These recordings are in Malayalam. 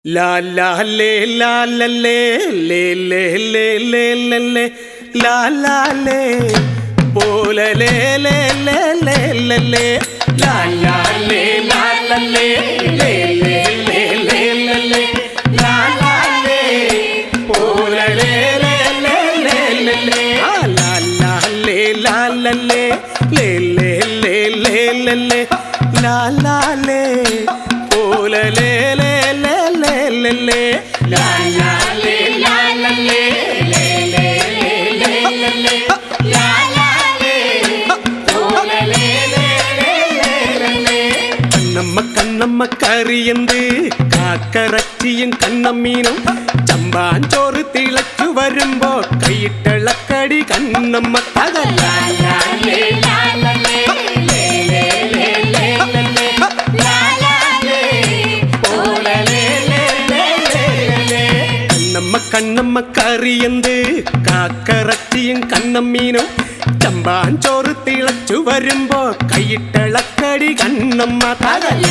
La la le la la le le le le le le le la la le pola le le le le le le la la le la la le le le le le le le la la le pola le le le le le le la la le la la le le le le le le le la la le pola le le le la la le la la le le le le le le la la le pola le le le le Kannamma കറിയന്ത് കാക്കറച്ചിയും കണ്ണമ്മീനും ചമ്പാഞ്ചോറ് തിളച്ചു വരുമ്പോ കൈയിട്ടളക്കടി കണ്ണമ്മ തകല കണ്ണമ്മ കറിയന്ത് കാക്കറച്ചിയും കണ്ണമ്മീനും ചമ്പാഞ്ചോറ് തിളച്ചു വരുമ്പോ കൈയിട്ടളക്കടി കണ്ണമ്മ തകല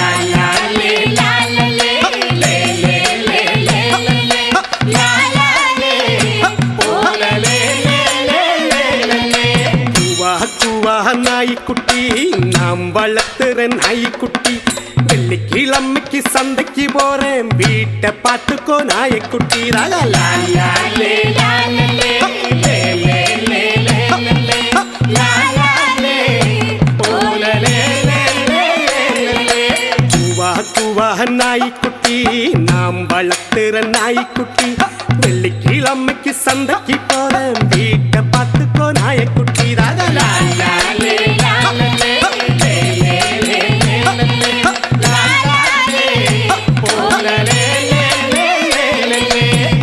നായിക്കുട്ടി നാം വളർത്തുற നായിക്കുട്ടി വെള്ളിക്കിളമ്മയ്ക്ക് സന്தைக்கு போறேன் வீட்டை பார்த்துக்கோ நாயக்குட்டி நாய்க்குட்டி நாம் வளர்த்துற நாய்க்குட்டி வெள்ளிக்கிழமைக்கு சந்தைக்கு போறேன் வீட்டை பார்த்துக்கோ நாயக்குட்டி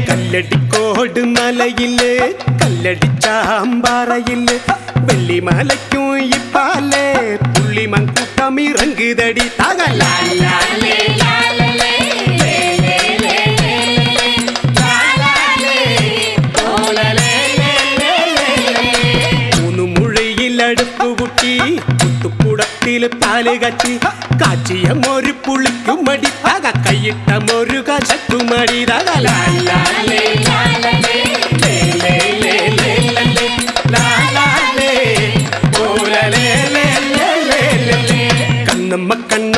കല്ലടിക്കോട് മലയില് കല്ലടിച്ചാമ്പാറയില് വെള്ളിമലയ്ക്കും ഇപ്പാലേ പുള്ളിമൺ കൂട്ടം ഇറങ്ങുതടി തകല മൂന്നു മുഴയിലടുപ്പ് കുട്ടി കുത്തുക്കുടത്തില് പാല് കച്ചി കാച്ചിയ മൊരു പുളിക്കുമടി തക കൈയിട്ട മൊരു കശക്കുമടി തകല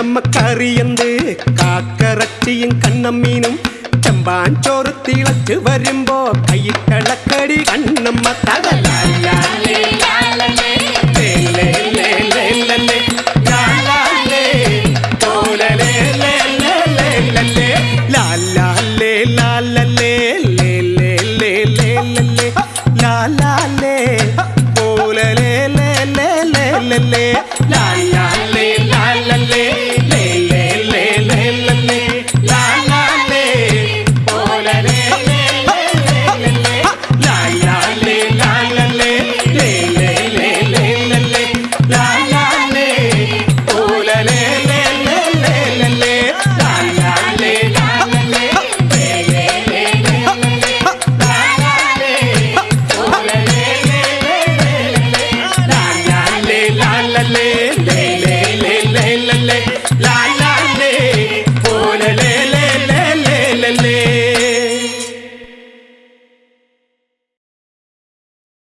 കണ്ണമ്മ കറിയന്ത് കാക്കറച്ചിയും കണ്ണമ്മീനും ചമ്പാഞ്ചോറ് തിളച്ച് വരുമ്പോ കൈയിട്ടളക്കടി കണ്ണമ്മ തകല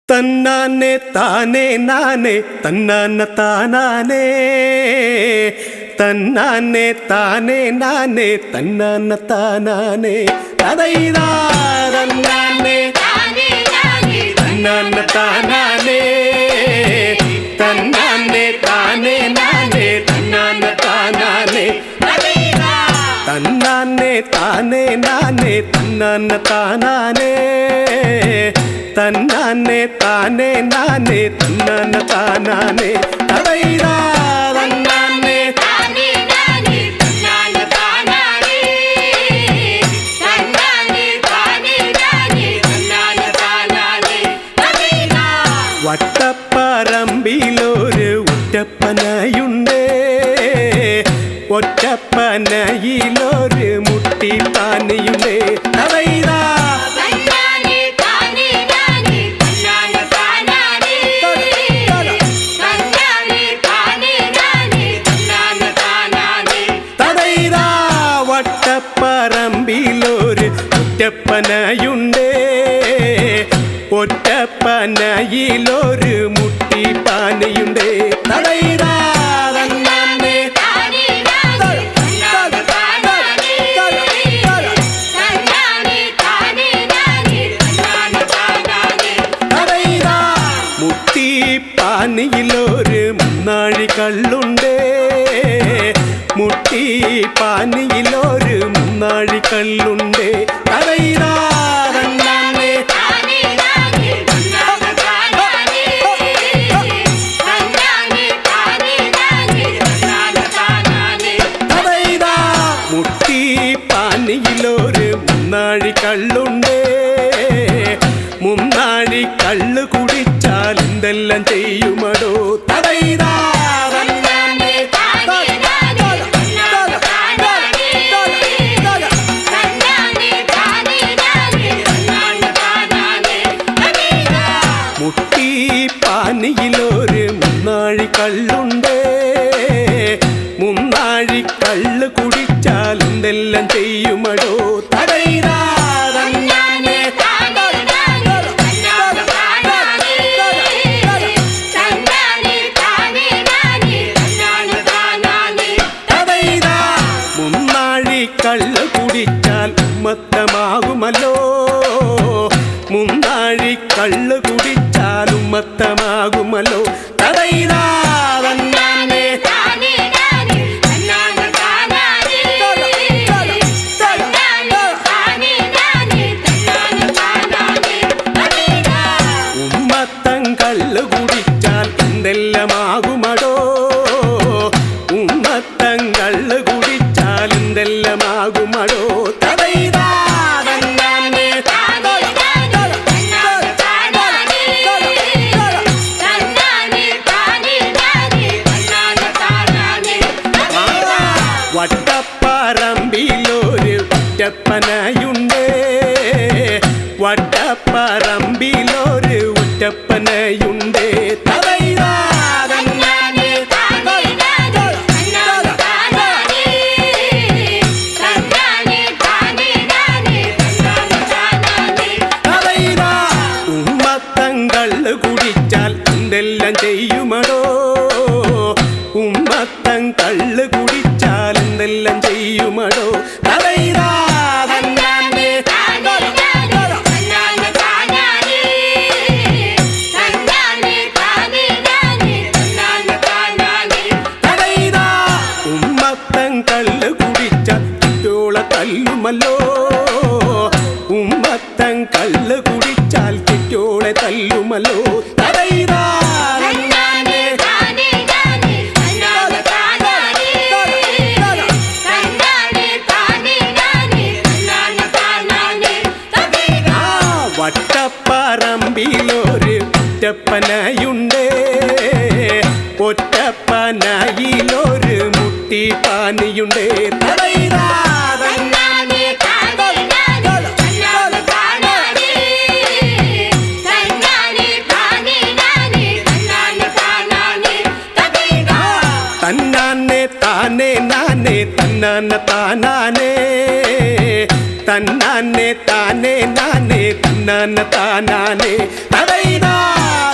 തന്നാനെ താനേ നാനേ തന്നാന താനാനേ തന്നാനെ താനേ നാനേ തന്നാന താനാനേ തദൈദാ തന്നാനെ തന്നാന താനാനേ തന്നാനെ താനേ നാനേ തന്നാന താനാനേ തന്നാനെ താനേ നാനേ തന്നാന താനാനേ തന്നാനെ താനേ നാനേ തന്നാന താനാനേ തദൈദാ തന്നാനെ താനേ നാനേ തന്നാന താനാനേ തന്നാനെ താനേ നാനേ തന്നാന താനാനേ തദൈദാ വട്ടപ്പറമ്പിലൊരു ഒറ്റപ്പനയുണ്ട് ഒറ്റപ്പനയിലൊരു മുട്ടിപ്പാനയുണ്ട് തദൈദാ ഒറ്റപ്പനയിലൊരു ഒറ്റപ്പനയുണ്ടേ, ഒറ്റപ്പനയിലൊരു മുട്ടിപ്പാനയുണ്ടേ. മുട്ടിപ്പാനിയിലൊരു മുന്നാഴി കള്ളുണ്ടേ, മുട്ടിപ്പാനിയിലൊരു മുന്നാഴി കള്ളുണ്ടേ. മുട്ടിപ്പാനിയിലൊരു മുന്നാഴി കള്ളുണ്ടേ, മുന്നാഴി കള്ളു കുടിച്ചാൽ എന്തെല്ലാം ചെയ്യുമടോ. മുട്ടിപ്പാനിയിലൊരു മുന്നാഴി കള്ളുണ്ടേ, മുന്നാഴി കള്ളു കുടിച്ചാൽ എന്തെല്ലാം ചെയ്യുമടോ. കള്ള് കുടിച്ചാൽ ഉമ്മത്തമാകുമല്ലോ, മുന്നാഴി കള്ള് കുടിച്ചാൽ ഉമ്മത്തമാകുമല്ലോ. ഉമ്മത്തം കള്ള് കുടിച്ചാൽ എന്തെല്ലാമാകുമടോ, ഉമ്മത്തം കള്ള് കുടിച്ചാൽ എന്തെല്ലാമാകുമടോ. വട്ടപ്പറമ്പിലൊരു ഒറ്റപ്പനയുണ്ടേ, വട്ടപ്പറമ്പിലൊരു ഒറ്റപ്പനയുണ്ടേ. ഉമ്മത്തങ്കള്ള് കുടിച്ചാൽ എന്തെല്ലാം ചെയ്യുമടോ, ഉമ്മത്തം കള്ള് കുടിച്ചാൽ എന്തെല്ലാം ചെയ്യുമടോ. ഉമ്മത്തം കള്ള് കുടിച്ചാൽ കിറ്റോള തല്ലുമല്ലോ, ഉമ്മത്തം കള്ള് കുടിച്ചാൽ കിറ്റോളെ തല്ലുമല്ലോ. വട്ടപ്പറമ്പിലൊരു ഒറ്റപ്പനയുണ്ടേ, ഒറ്റപ്പനയിലൊരു മുട്ടിപ്പാനിയുണ്ടേ. തന്നാനെ താനേ നാനേ തന്നാന താനാനേ, തന്നാനെ താനേ നാനേ തന്നാന താനാനേ.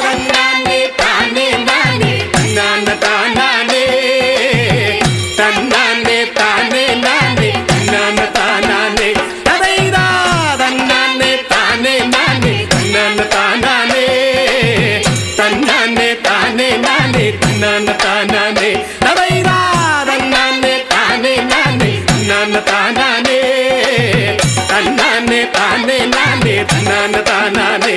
തന്നാനെ താനേ നാനേ തന്നാന താനാനേ, തന്നാനെ താനേ നാനേ തന്നാന താനാനേ. തന്നാനെ താനേ നാനേ തന്നാന താനാനേ, തന്നാനെ താനേ നാനേ തന്നാന താനാനേ. തന്നാനെ താനേ നാനേ തന്നാന താനാനേ, തന്നാനെ താനേ നാനേ തന്നാന താനാനേ.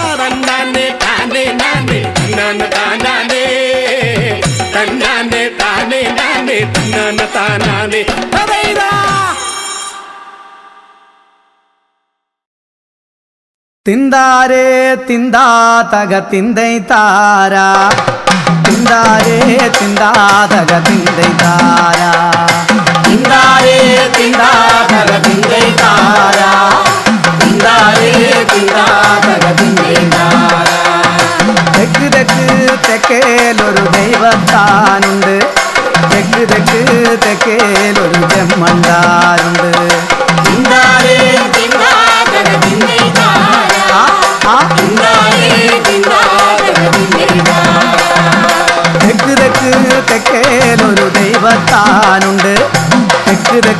തന്നാനെ താനേ നാനേ തന്നാന താനാനേ, തന്നാനെ താനേ നാനേ തന്നാന താനാനേ. തിന്താരേ തിന്താ തക തിന്തൈ താരാ, തിന്താരേ തിന്താ തക തിന്തൈ താരാ, തിന്താരേ തിന്താ തക തിന്തൈ താരാ, തിന്താരേ തിന്താ തക തിന്തൈ താരാ. തെക്ക് തെക്ക് തെക്കേലൊരു ദൈവത്താനുണ്ട്, തെക്ക് തെക്ക് തെക്കേലൊരു ജമ്മണ്ടാരുണ്ട്.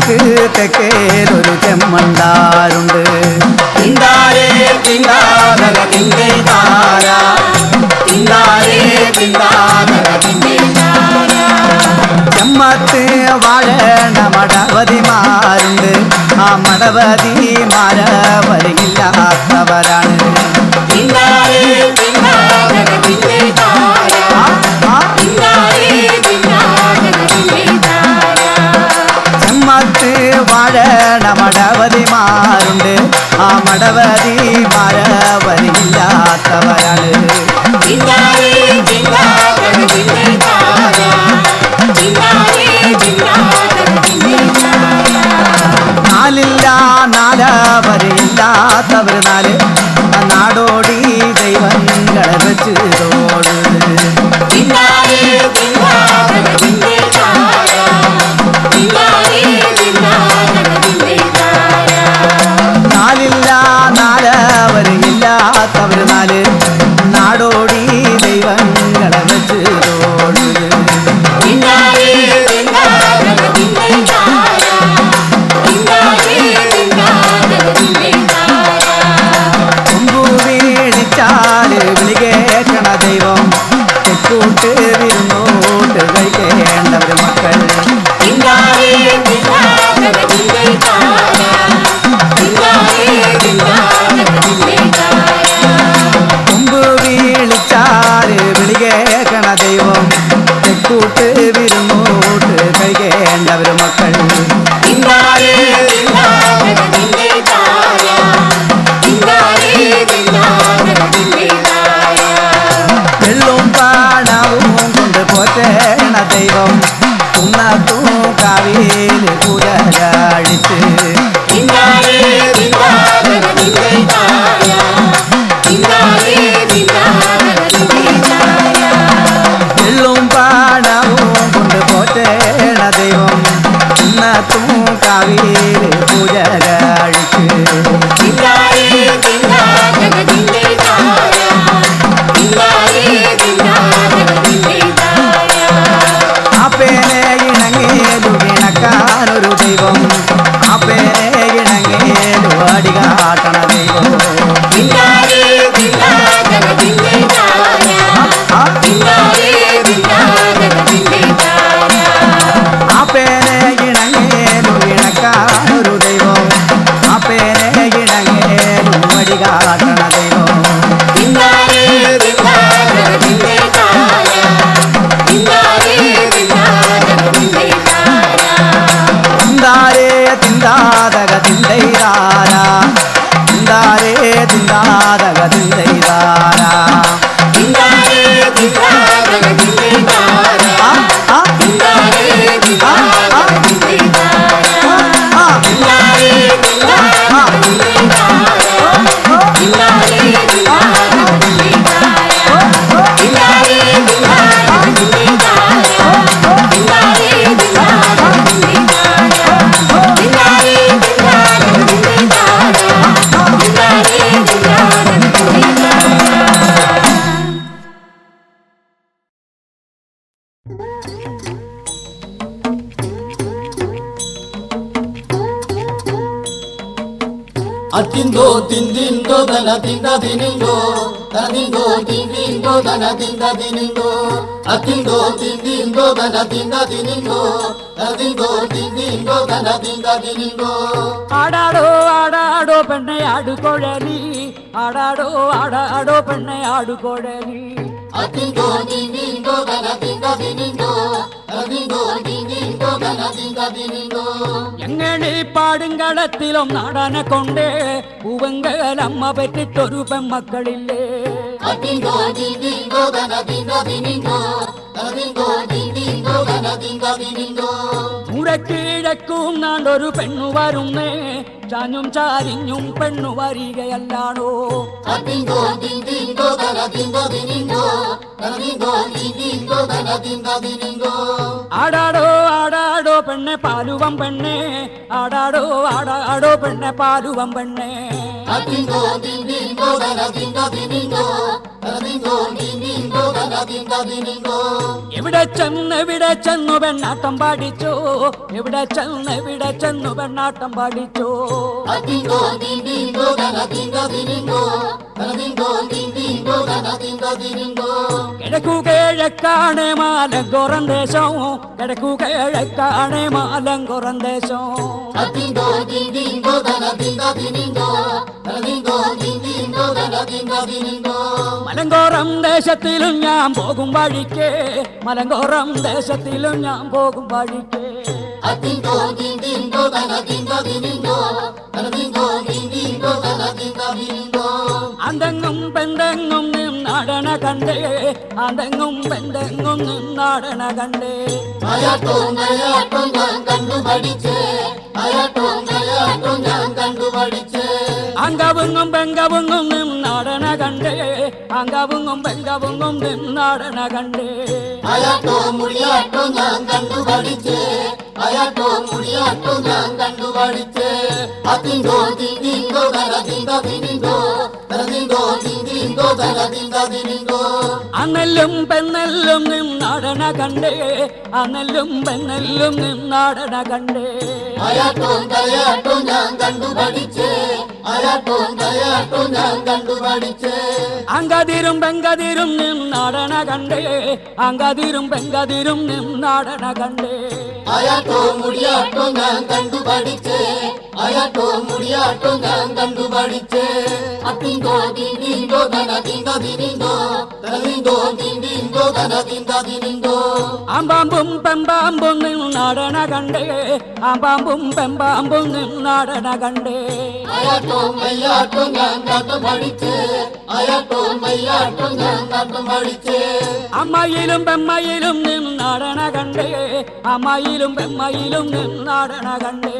നമുക്ക് തെക്കേലൊരു ചെമ്മണ്ടാരുണ്ട്. തിന്താരേ തിന്താതക തിന്തൈ താര, തിന്താരേ തിന്താതക തിന്തൈ താര. ചെമ്മത്ത് വാഴേണ്ട മടവതിമാരുണ്ട്. ആ മടവതിമാര വരില്ലാത്തവരാണ്. തിന്താരേ തിന്താതക തിന്തൈ താര, തിന്താരേ തിന്താതക തിന്തൈ താര. ചെമ്മത്ത് വാഴേണ്ട മടവതിമാരുണ്ട്. ആ മടവതിമാര വരില്ലാത്തവരാണ്. തിന്താരേ തിന്താതക തിന്തൈ താര, തിന്താരേ തിന്താതക തിന്തൈ താര. നാലില്ല നാലവരില്ലാത്തവർ നാല് നാടോടി ദൈവങ്ങളെ വെച്ച് തോട്. തിന്താരേ തിന്താതക തിന്തൈ താര, തിന്താരേ തിന്താതക തിന്തൈ താര. നാലില്ല നാലവരില്ലാത്തവർ നാല് നാടോടി ദൈവങ്ങളെ വെച്ച് തോട്. തിന്താരേ തിന്താതക തിന്തൈ താര, തിന്താരേ തിന്താതക തിന്തൈ താര. കൊമ്പു വീടിച്ചാല് വിളി കേൾക്കണ ദൈവം, തെക്കൂട്ട് വിരുന്നോട്ട് കഴിക്കേണ്ടവർ മക്കൾ. തിന്താരേ തിന്താതക തിന്തൈ താര, തിന്താരേ തിന്താതക തിന്തൈ താര. കൊമ്പ് വീളിച്ചാല് വിളി കേൾക്കണ ദൈവം, തെക്കൂട്ട് വിരുന്നോട്ട് കഴിക്കേണ്ടവർ മക്കൾ. തിന്താരേ തിന്താതക തിന്തൈ താര, തിന്താരേ തിന്താതക തിന്തൈ താര. വെള്ളവും പാണവും കൊണ്ട് പോറ്റേണ ദൈവം, കുന്നത്തും കാവില് പൂജ കഴിച്ച്. തിന്താരേ തിന്താതക തിന്തൈ താര, തിന്താരേ തിന്താതക തിന്തൈ താര. വെള്ളവും പാണവും കൊണ്ട് പോറ്റേണ ദൈവം, കുന്നത്തും കാവില് പൂജ കഴിച്ച്. തിന്താരേ തിന്താതക തിന്തൈ താര, തിന്താരേ തിന്താതക തിന്തൈ താര. ആപ്പേനെ ഇണങ്ങേലു ഇണക്കാനൊരു ദൈവം, ആപ്പേനെ ഇണങ്ങേലു അടി കാട്ടണ ദൈവം. തിന്താരേ തിന്താതക തിന്തൈ താര, തിന്താരേ തിന്താതക തിന്തൈ താര. ആപ്പേനെ ഇണങ്ങേലു ഇണക്കാനൊരു ദൈവം, ആപ്പേനെ ഇണങ്ങേലു അടി കാട്ടണ ദൈവം. തിന്താരേ തിന്താതക തിന്തൈ താര, തിന്താരേ തിന്താതക തിന്തൈ താര. തിന്താരേ തിന്താതക തിന്തൈ താര, തിന്താരേ തിന്താതക തിന്തൈ താര. തിന്താരേ തിന്താതക തിന്തൈ താര, തിന്താരേ തിന്താതക തിന്തൈ താര. തിന്താരേ തിന്താതക തിന്തൈ താര, തിന്താരേ തിന്താതക തിന്തൈ താര. തിന്താരേ തിന്താതക തിന്തൈ താര, തിന്താരേ തിന്താതക തിന്തൈ താര. തിന്താരേ തിന്താതക തിന്തൈ താര, തിന്താരേ തിന്താതക തിന്തൈ താര. Atindo tindindo dana tinda dinindo, danindo tindindo dana tinda dinindo. Atindo tindindo dana tinda dinindo, danindo tindindo dana tinda dinindo. ആടാടോ ആടാടോ പെണ്ണെ ആടുകൊഴലി, ആടാടോ ആടാടോ പെണ്ണെ ആടുകൊഴലി. Atindo tindindo dana tinda dinindo, danindo tindindo dana tinda dinindo. എങ്ങനെ പാടുങ്കളത്തിലും നാടാനെ കൊണ്ടേ പൂവങ്കലമ്മ പെറ്റിട്ടൊരു പെമ്മക്കളില്ലേ. Atindo tindindo dana tinda dinindo, danindo tindindo dana tinda dinindo. മുരക്കിഴക്കും നാണ്ടൊരു പെണ്ണു വരുന്നേ, ചാഞ്ഞും ചാരിഞ്ഞും പെണ്ണു വരികയല്ലാണോ. Atindo tindindo dana tinda dinindo, danindo tindindo dana tinda dinindo. ആടാടോ ആടാടോ പെണ്ണെ പാലുവം പെണ്ണെ, ആടാടോ ആടാടോ പെണ്ണെ പാലുവം പെണ്ണെ. Atindo tindindo dana tinda dinindo, തനതിന്തോ തിന്തിന്തോ തനതിന്ത തിനിന്തോ എവിടെ ചെന്നു പെണ്ണാട്ടം പാടിച്ചോ എവിടെ ചെന്നു പെണ്ണാട്ടം പാടിച്ചോ അതിന്തോ തിന്തിന്തോ തനതിന്ത തിനിന്തോ തനതിന്തോ തിന്തിന്തോ തനതിന്ത തിനിന്തോ കിഴക്കു കിഴക്കാണ് മാലങ്കുറം ദേശം കിഴക്കു കിഴക്കാണ് മാലങ്കുറം ദേശം അതിന്തോ തിന്തിന്തോ തനതിന്ത തിനിന്തോ തനതിന്തോ തിന്തിന്തോ തനതിന്ത തിനിന്തോ മലങ്കോറം ദേശത്തിലും ഞാൻ പോകും വഴിക്ക് മലങ്കോറം ദേശത്തിലും ഞാൻ പോകും വഴിക്ക് അതിന്തോ തിന്തിന്തോ തനതിന്ത തിനിന്തോ തനതിന്തോ തിന്തിന്തോ തനതിന്ത തിനിന്തോ അന്തെങ്ങും പെന്തെങ്ങും നിന്നാടണ കണ്ടേ അന്തെങ്ങും പെന്തെങ്ങും നിന്നാടണ കണ്ടേ അയാട്ടോ ഞാൻ കണ്ടു പഠിച്ചേ അയാട്ടോ ഞാൻ കണ്ടു പഠിച്ചേ അങ്കവുങ്ങും പെങ്കവുങ്ങും നിന്നാടണ കണ്ടേ അങ്കവുങ്ങും പെങ്കവുങ്ങും നിന്നാടണ കണ്ടേ അയാട്ടോ മുടിയാട്ടോ ഞാൻ കണ്ടു പഠിച്ചേ അയാട്ടോ മുടിയാട്ടോ ഞാൻ കണ്ടു പഠിച്ചേ അതിന്തോ തിന്തിന്തോ തനതിന്ത തിനിന്തോ തനതിന്തോ തിന്തിന്തോ തനതിന്ത തിനിന്തോ അന്നെല്ലും പെണ്ണെല്ലും നിന്നാടണ കണ്ടേ അന്നെല്ലും പെണ്ണെല്ലും നിന്നാടണ കണ്ടേ അയാട്ടോ ഞാൻ കണ്ടു പഠിച്ചേ അയാട്ടോ ഞാൻ കണ്ടു പഠിച്ചേ അങ്കതിരും പെങ്കതിരും നിന്നാടണ കണ്ടേ അങ്കതിരും പെങ്കതിരും നിന്നാടണ കണ്ടേ അയാട്ടോ മുടിയാട്ടോ ഞാൻ കണ്ടു പഠിച്ചേ അയാട്ടോ മുടിയാട്ടോ ഞാൻ കണ്ടു പഠിച്ചേ അതിന്തോ തിന്തിന്തോ തനതിന്ത തിനിന്തോ തനതിന്തോ തിന്തിന്തോ തനതിന്ത തിനിന്തോ ആമ്പാമ്പും പെമ്പാമ്പും നിന്നാടണ കണ്ടേ ആമ്പാമ്പും പെമ്പാമ്പും നിന്നാടണ കണ്ടേ അയാട്ടോ ഞാൻ കണ്ടു പഠിച്ചേ അയാട്ടോ ഞാൻ കണ്ടു പഠിച്ചേ അമ്മയിലും പെമ്മയിലും നിന്നാടണ കണ്ടേ അമ്മയിലും പെമ്മയിലും നിന്നാടണ കണ്ടേ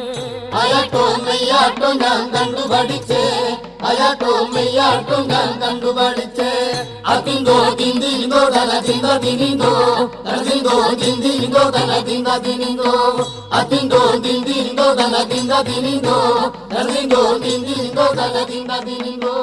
അയാട്ടോ ഞാൻ കണ്ടു പഠിച്ചേ അയാട്ടോ ഞാൻ കണ്ടു പഠിച്ചേ അതിന്തോ തിന്തിന്തോ തനതിന്ത തിനിന്തോ തനതിന്തോ തിന്തിന്തോ തനതിന്ത തിനിന്തോ അതിന്തോ തിന്തിന്തോ തനതിന്ത തിനിന്തോ തനതിന്തോ തിന്തിന്തോ തനതിന്ത തിനിന്തോ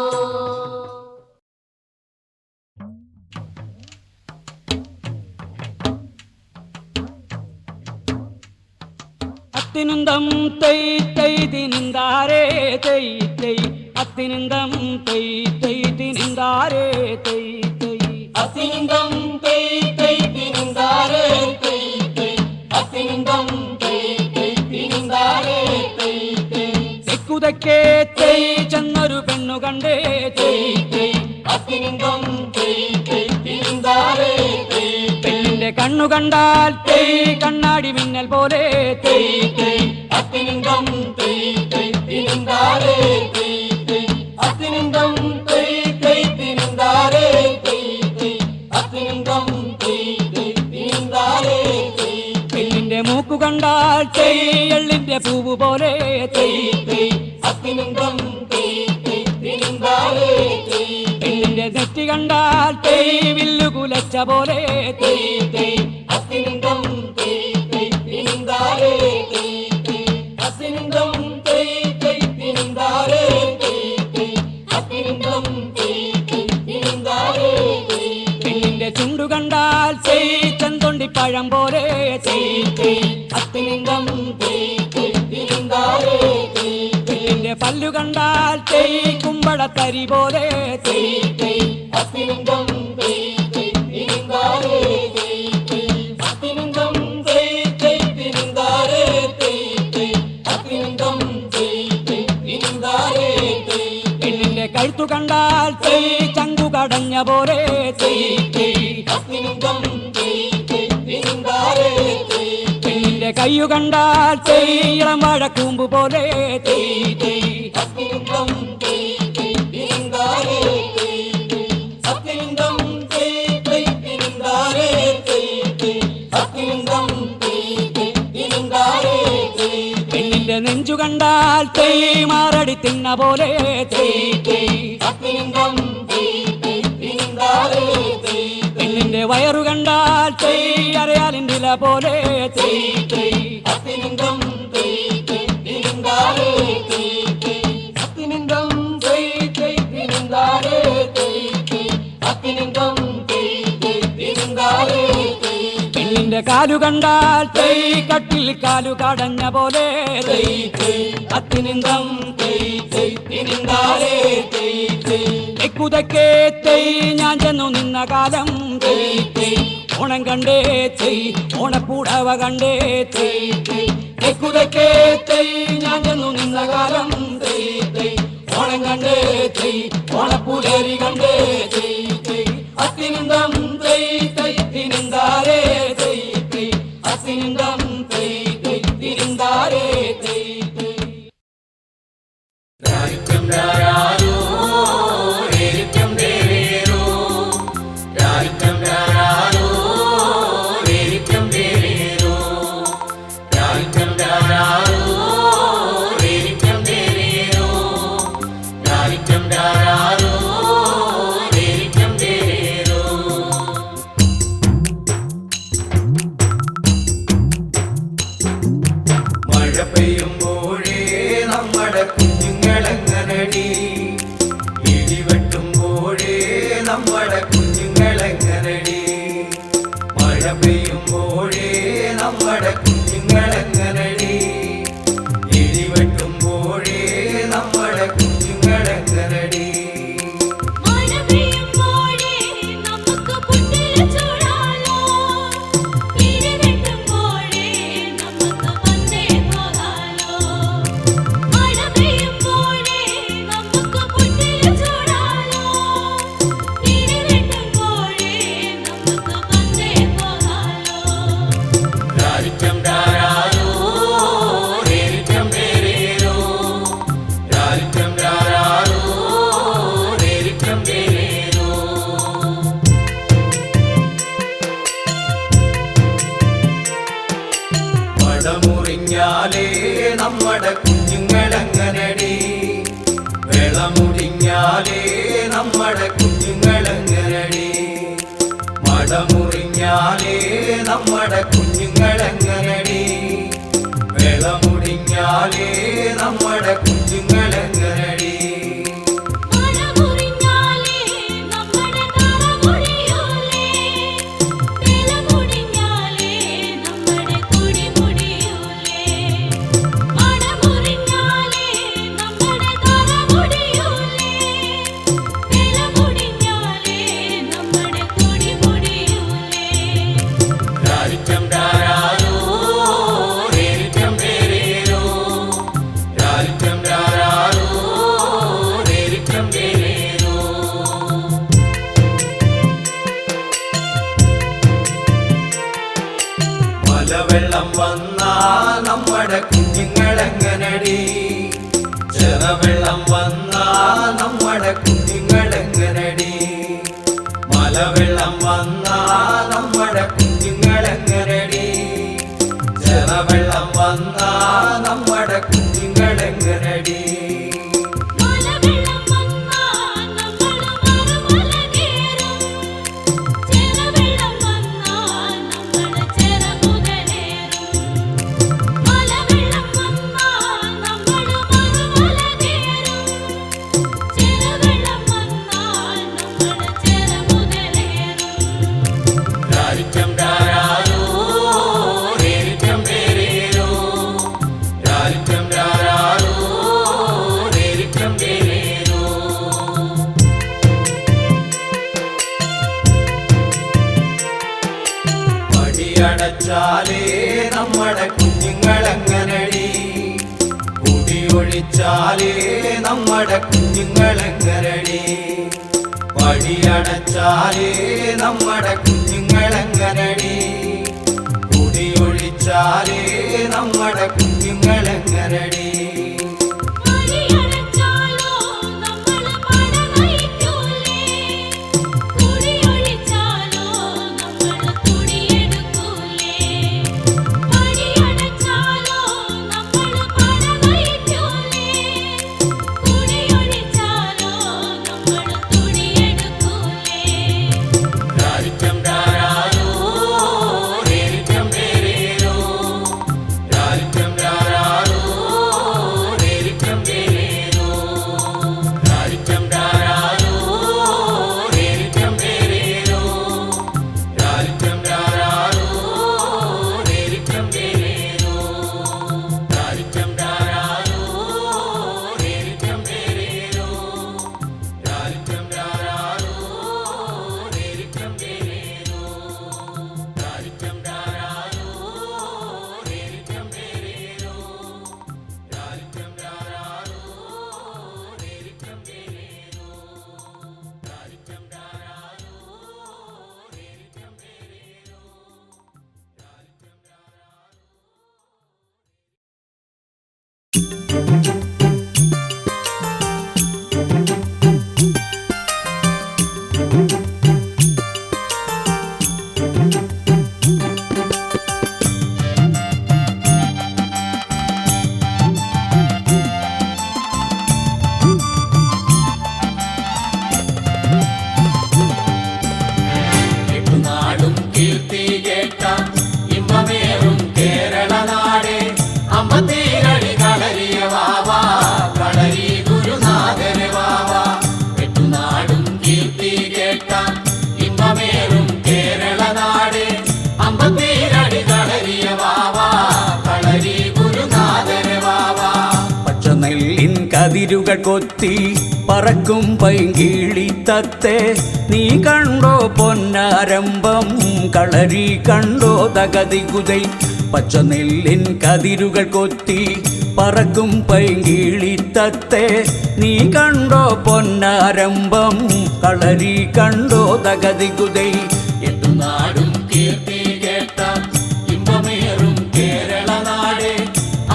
അത്തിനുന്തം തൈ തൈ തിനിന്താരേ തൈ തൈ അത്തിനുന്തം തൈ തൈ തിനിന്താരേ തൈ തൈ അതിന്തം തൈ തൈ തിനിന്താരേ തൈ തൈ അതിന്തം തൈ തൈ തിനിന്താരേ തൈ തൈ തെക്കുതക്കേ തൈ ചെന്നൊരു പെണ്ണു കണ്ടേ തൈ തൈ അതിന്തം തൈ തൈ തിനിന്താരേ തൈ പെണ്ണിന്റെ കണ്ണു കണ്ടാൽ തൈ കണ്ണാടി മിന്നൽ പോലെ തൈ തൈ അതിന്തം തൈ തൈ തിനിന്താരേ തൈ തൈ അതിന്തം തൈ തൈ തിനിന്താരേ തൈ തൈ അതിന്തം തൈ തൈ തിനിന്താരേ തൈ പെണ്ണിന്റെ മൂക്കു കണ്ടാൽ തൈ എള്ളിന്റെ പൂവ് പോലെ തൈ തൈ അതിന്തം തൈ തൈ തിനിന്താരേ തൈ പെണ്ണിന്റെ നെറ്റി കണ്ടാൽ തൈ വില്ലു കുലച്ച പോലെ തൈ തൈ അതിന്തം തൈ തൈ തിനിന്താരേ തൈ തൈ അതിന്തം തൈ തൈ തിനിന്താരേ തൈ തൈ അതിന്തം തൈ തൈ തിനിന്താരേ തൈ പെണ്ണിന്റെ ചുണ്ടു കണ്ടാൽ തൈ ചെന്തൊണ്ടി പഴം പോലെ തൈ തൈ അതിന്തം തൈ തൈ തിനിന്താരേ തൈ പെണ്ണിന്റെ പല്ലു കണ്ടാൽ തൈ കുമ്പളത്തരി പോലെ തൈ തൈ അതിന്തം തൈ തൈ തിനിന്താരേ തൈ തൈ അതിന്തം തൈ തൈ തിനിന്താരേ തൈ തൈ അതിന്തം തൈ തൈ തിനിന്താരേ തൈ പെണ്ണിന്റെ കഴുത്തു കണ്ടാൽ തൈ ചങ്കു കടഞ്ഞ പോലെ തൈ തൈ അതിന്തം തൈ തൈ തിനിന്താരേ തൈ പെണ്ണിന്റെ കയ്യു കണ്ടാൽ തൈ ഇളം വാഴക്കൂമ്പ് പോലെ തൈ തൈ അതിന്തം തൈ തൈ തിനിന്താരേ തൈ തൈ അതിന്തം തൈ തൈ തിനിന്താരേ തൈ തൈ അതിന്തം തൈ തൈ തിനിന്താരേ തൈ പെണ്ണിന്റെ നെഞ്ചു കണ്ടാൽ തൈ മാറടി തിന്ന പോലെ തൈ തൈ അതിന്തം തൈ തൈ തിനിന്താരേ തൈ പെണ്ണിന്റെ വയറു കണ്ടാൽ തൈ അരയാലിൻ്റെ ഇല പോലെ തൈ തൈ അതിന്തം തൈ തൈ തിനിന്താരേ തൈ തൈ അതിന്തം തൈ തൈ തിനിന്താരേ തൈ തൈ നിന്റെ കാലു കണ്ടാൽ തെയ് കട്ടിൽ കാലു കടഞ്ഞ പോലെ അത്തിനിന്തം തെക്കുതക്കേ തെയ് ഞാൻ ചെന്നു നിന്ന കാലം ഓണം കണ്ടേ തെയ് ഓണപ്പൂടവ കണ്ടേ തെക്കുതക്കേ തെയ് ഞാൻ ചെന്നു നിന്ന കാലം ഓണം കണ്ടേ തെയ് ഓണപ്പൂലേരി കണ്ടേ അത്തിനിന്തം തിരുന്താരേ അത്തിനിന്തം തിരുന്താരേ നമ്മുടെ കുഞ്ഞുങ്ങളെങ്ങനടി വെളമുടിഞ്ഞാലേ നമ്മുടെ കുഞ്ഞുങ്ങളെങ്ങനടി മടമുറിഞ്ഞാലേ നമ്മുടെ കുഞ്ഞുങ്ങളെങ്ങനടി വെളമുടിഞ്ഞാലേ നമ്മുടെ കുഞ്ഞുങ്ങളെങ്ങനടി മലവെള്ളം വന്നാ നമ്മുടെ കുഞ്ഞുങ്ങളെങ്ങനടി ചെറുവെള്ളം വന്നാ നമ്മുടെ കുഞ്ഞുങ്ങളെങ്ങനടി മലവെള്ളം വന്നാ നമ്മുടെ കുഞ്ഞുങ്ങളെങ്ങനടി ചെറുവെള്ളം വന്നാ നമ്മുടെ കുഞ്ഞുങ്ങളെങ്ങനടി അടച്ചാലേ നമ്മുടെ കുഞ്ഞുങ്ങളെങ്ങനടി കുടിയൊഴിച്ചാലേ നമ്മുടെ കുഞ്ഞുങ്ങളെങ്ങനടി വഴിയടച്ചാലേ നമ്മുടെ കുഞ്ഞുങ്ങളെങ്ങനടി കുടിയൊഴിച്ചാലേ നമ്മുടെ കുഞ്ഞുങ്ങളെങ്ങനടി നെല്ലിൻ കതിരുകൾ കൊത്തി പറക്കും പൈങ്കിളിത്തത്തെ നീ കണ്ടോ പൊന്നാരംഭം കളരി കണ്ടോ തകതികുതൈ പച്ച നെല്ലിൻ കതിരുകൾ കൊത്തി പറക്കും പൈങ്കിളിത്തത്തെ നീ കണ്ടോ പൊന്നാരംഭം കളരി കണ്ടോ തകതികുതൈ എട്ടുനാടും കീർത്തി കേട്ട ഇമ്പമേറും കേരള നാടേ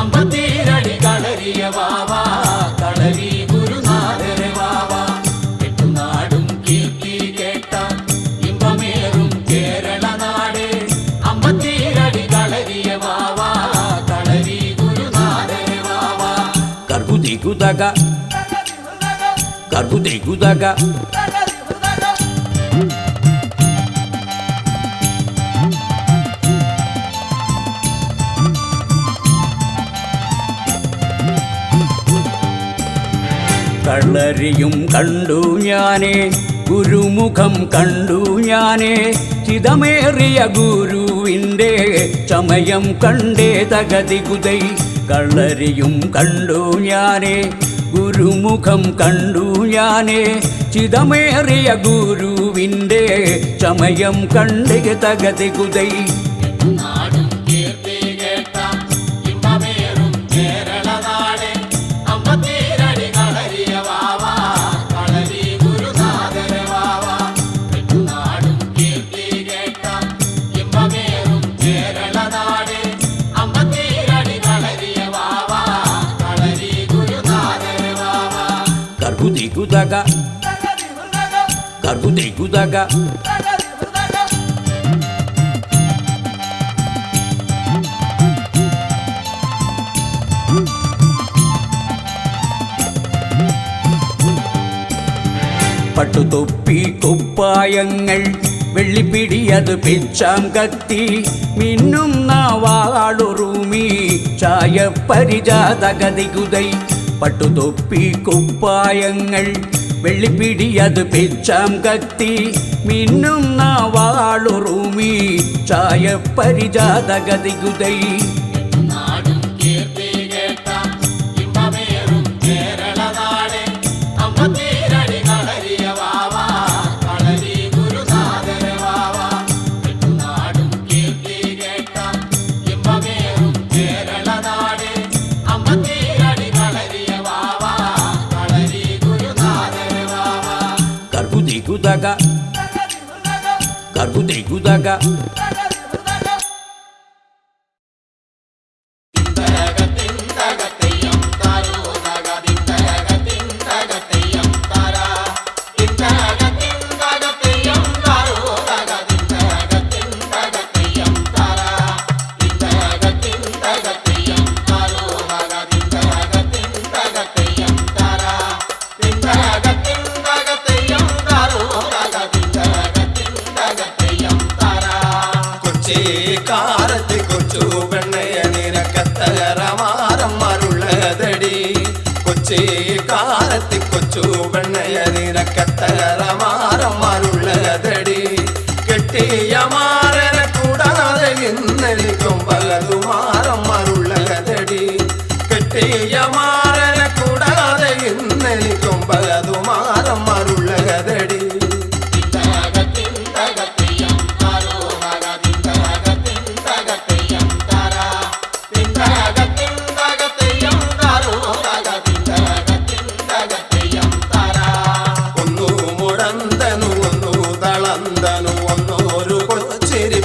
അമ്പത്തീരടി കളരിയ വാവാ കളരി ഗുരുനാഥരെ വാവാ എട്ടുനാടും കീർത്തി കേട്ട ഇമ്പമേറും കേരള നാടേ അമ്പത്തീരടി കളരിയ വാവാ കളരി ഗുരുനാഥരെ വാവാ കർബുദികുതക കർബുദികുതക കളരിയും കണ്ടു ഞാനേ ഗുരുമുഖം കണ്ടു ഞാനേ ചിതമേറിയ ഗുരുവിൻ്റെ ചമയം കണ്ടേ തകതികുതൈ കളരിയും കണ്ടു ഞാനേ ഗുരുമുഖം കണ്ടു ഞാനേ ചിതമേറിയ ഗുരുവിൻ്റെ ചമയം കണ്ടേ തകതികുതൈ നാടും കീർത്തി കേട്ട ഇമ്പമേറും കേരള നാടേ അമ്പത്തീരടി കളരിയ വാവാ കളരി ഗുരുനാഥരെ വാവാ എട്ടുനാടും കീർത്തി കേട്ട ഇമ്പമേറും കേരള നാടേ അമ്പത്തീരടി കളരിയ വാവാ കളരി ഗുരുനാഥരെ വാവാ കർബുദികുതക കർബുദികുതക പട്ടുതൊപ്പി കുപ്പായങ്ങൾ വെള്ളിപ്പിടിയത് പിച്ചാം കത്തി മിന്നും നാവാളുറുമി ചായപ്പരിജാതകതികുതൈ പട്ടുതൊപ്പി കുപ്പായങ്ങൾ വെള്ളിപ്പിടിയത് പിച്ചാം കത്തി മിന്നും നാവാളുറുമി ചായപ്പരിജാതകതികുതൈ നാടും കീർത്തി കേട്ട ഇമ്പമേറും കേരള നാടേ അമ്പത്തീരടി കളരിയ വാവാ കളരി ഗുരുനാഥരെ വാവാ എട്ടുനാടും കീർത്തി കേട്ട ഇമ്പമേറും കേരള നാടേ അമ്പത്തീരടി കളരിയ വാവാ കളരി ഗുരുനാഥരെ വാവാ കർബുദികുതക കർബുദികുതക കാരത്തി കൊച്ചു പെണ്ണയ നിരക്കത്തകരമാരം മരുള്ളതടി കൊച്ചി കാരത്തി കൊച്ചു പെണ്ണയ നിരക്കത്തകരമാരം മരുള്ളതടി കെട്ടിയ മാരനെ കൂടാതെ ഇന്നെനിക്കും പകതുമാരം മരുള്ളതടി കെട്ടിയ മാരനെ കൂടാതെ ഇന്നെനിക്കും പകതുമാരം മരുള്ളതടി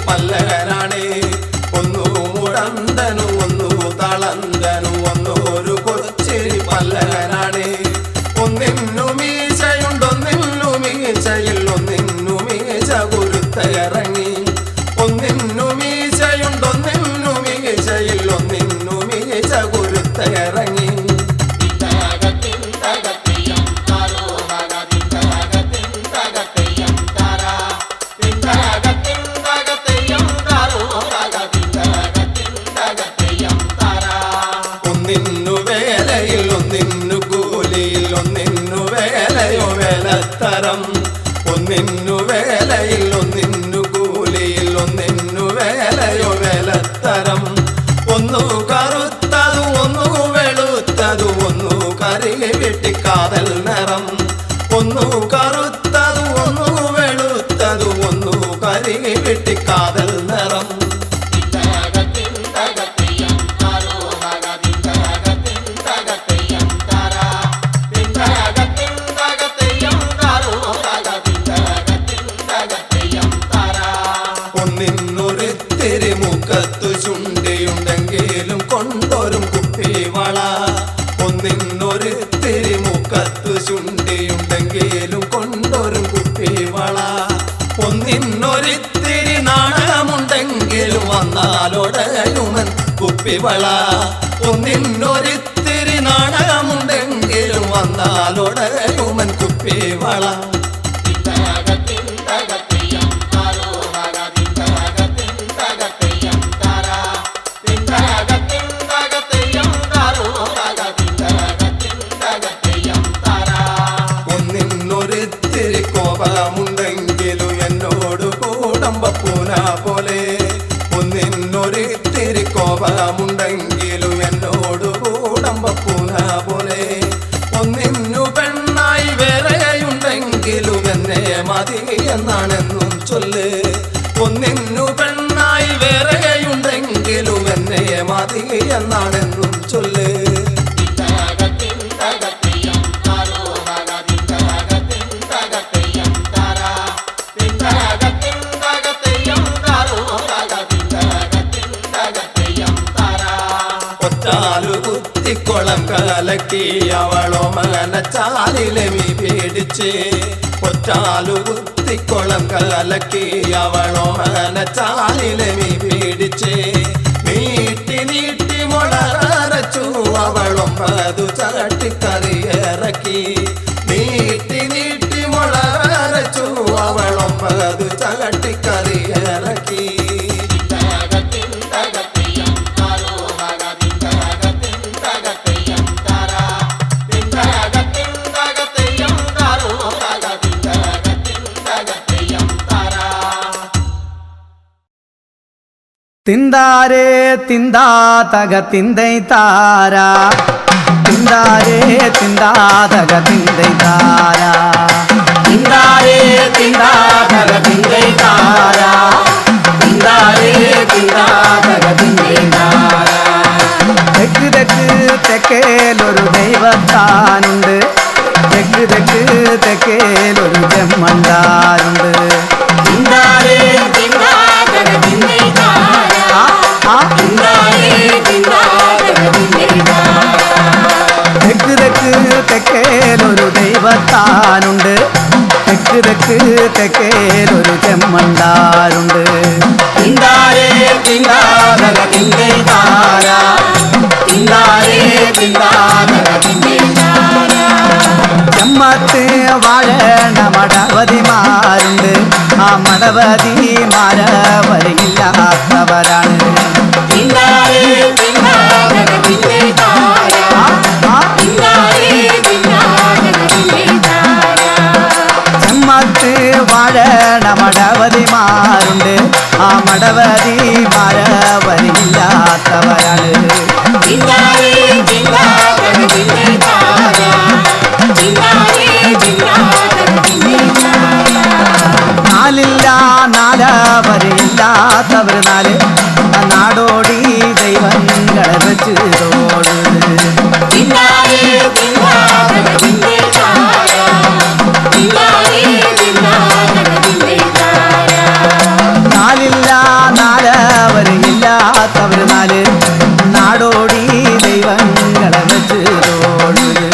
പല്ലകരാണേ ഒന്നു മുടന്തനു ഒന്നു കരികെ വെട്ടിക്കാതൽ നിറം ഒന്നു കറുത്തതു ഒന്നു വെളുത്തതു ഒന്നു കരികെ വെട്ടിക്കാതൽ നിറം ഒന്നിന്നൊരിത്തിരി മുഖത്തു ചുണ്ടിയുണ്ടെങ്കിലും കൊണ്ടൊരും കുപ്പിവള ഒന്നിന്നൊരിത്തിരി മുഖത്തു ചുണ്ടിയുണ്ടെങ്കിലും കൊണ്ടൊരും കുപ്പിവള ഒന്നിന്നൊരിത്തിരി നാണമുണ്ടെങ്കിലും വന്നാലൊടയുമൻ കുപ്പിവള ഒന്നിന്നൊരിത്തിരി നാണമുണ്ടെങ്കിലും വന്നാലൊടയുമൻ കുപ്പിവള ഒന്നിന്നൊരിത്തിരി കോപമുണ്ടെങ്കിലും എന്നോട് കൂടമ്പൂന പോലെ ഒന്നിന്നൊരിത്തിരി കോപമുണ്ടെങ്കിലും എന്നോട് കൂടമ്പൂന പോലെ ഒന്നിന്നു പെണ്ണായി വേറെയുണ്ടെങ്കിലും എന്നെ മതി എന്നാണെന്നും ചൊല്ല് ഒന്നിന്നു പെണ്ണായി വേറെയുണ്ടെങ്കിലും എന്നെ മതി എന്നാണെന്നും ചൊല്ല് കുത്തിക്കുളം കലക്കി അവളോ മനച്ചാലിലെ മീ പേടിച്ച് ഒറ്റാലു കുത്തിക്കുളം കലക്കി അവളോ മനച്ചാലിലെ മീ പേടിച്ച് നീട്ടി നീട്ടി മുളറച്ചു അവളൊമ്പതു ചട്ടിക്കറിയിറക്കി നീട്ടി നീട്ടി മുളറച്ചു അവളൊമ്പതു ചട്ടിക്കറിയിറക്കി തിന്താരേ തിന്താ തക തിന്തൈ താരാ തിന്താരേ തിന്താ തക തിന്തൈ താരാ തിന്താരേ തിന്താ തക തിന്തൈ താരാ തിന്താരേ തിന്താ തക തിന്തൈ താരാ തെക്ക് തെക്ക് തെക്കേലൊരു ദൈവത്താനുണ്ട് തെക്ക് തെക്ക് തെക്കേലൊരു ചെമ്മണ്ടാരുണ്ട് തിന്താരേ തിന്താ തക തിന്തൈ തെക്ക് തെക്ക് തെക്കേലൊരു ദൈവത്താനുണ്ട് തെക്ക് തെക്ക് തെക്കേലൊരു ചെമ്മണ്ടാരുണ്ട് തിന്താരേ തിന്താതക തിന്തൈ താരാ തിന്താരേ തിന്താതക തിന്തൈ താരാ ചെമ്മത്ത് വാഴേണ്ട മടവതിമാരുണ്ട് ആ മടവതിമാര വരയില്ലാത്തവരാണ് തിന്താരേ തിന്താതക തിന്തൈ താരാ തിന്താരേ തിന്താതക തിന്തൈ താരാ ചെമ്മത്ത് വാഴേണ്ട മടവതിമാരുണ്ട് ആ മടവതിമാര വരയില്ലാത്തവരാണ് തിന്താരേ തിന്താതക തിന്തൈ താരാ തിന്താരേ തിന്താതക തിന്തൈ താരാ നാലില്ല നാലവരില്ലാത്തവർ നാല് നാടോടി ദൈവങ്ങളെ വെച്ച് തോഴുത് തിന്താരേ തിന്താതക തിന്തൈ താരാ തിന്താരേ തിന്താതക തിന്തൈ താരാ നാലില്ല നാലവരില്ലാത്തവർ നാല് നാടോടി ദൈവങ്ങളെ വെച്ച് തോഴുത്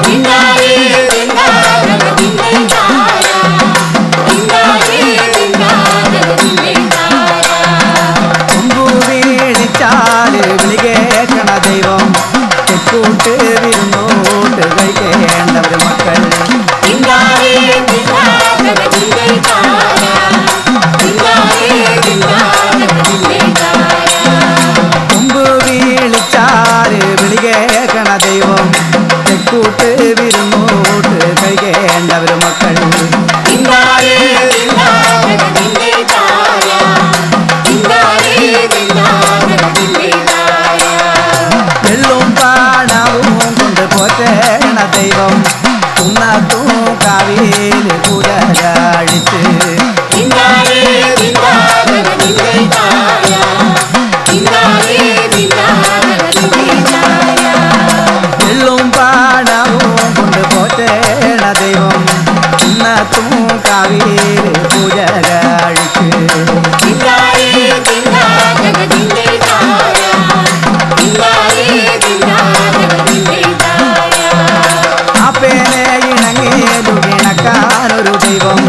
തിന്താരേ തിന്താതക തിന്തൈ താരാ തിന്താരേ തിന്താതക തിന്തൈ താരാ കൊമ്പു വീടിച്ചാല് വിളി കേൾക്കണ ദൈവം തെക്കൂട്ട് വിരുന്നോട്ട് കഴിക്കേണ്ടവർ മക്കൾ തിന്താരേ തിന്താതക തിന്തൈ താരാ തിന്താരേ തിന്താതക തിന്തൈ താരാ കൊമ്പ് വീളിച്ചാല് വിളി കേൾക്കണ ദൈവം തെക്കൂട്ട് വിരുന്നോട്ട് കഴിക്കേണ്ടവർ മക്കൾ തിന്താരേ തിന്താതക തിന്തൈ താരാ തിന്താരേ തിന്താതക തിന്തൈ താരാ വെള്ളും പാടവും കൊണ്ട് പോറ്റേ പോറ്റേണ ദൈവം കുന്നത്തു കാവിൽ പൂജ കഴിച്ച് തിന്നാരേ തിന്നാതന തിന്നൈ തായ തിന്നാരേ തിന്നാതന തിന്നൈ തായ എള്ളും പാടവും കൊണ്ട് പോറ്റേണ ദൈവം കുന്നത്തു കാവിൽ പൂജ കഴിച്ച് തിന്നാരേ തിന്നാതന തിന്നൈ തായ തിന്നാരേ തിന്നാതന തിന്നൈ തായ അപ്പേനെ ഇണങ്ങേലു ഇണക്കാനൊരു ദൈവം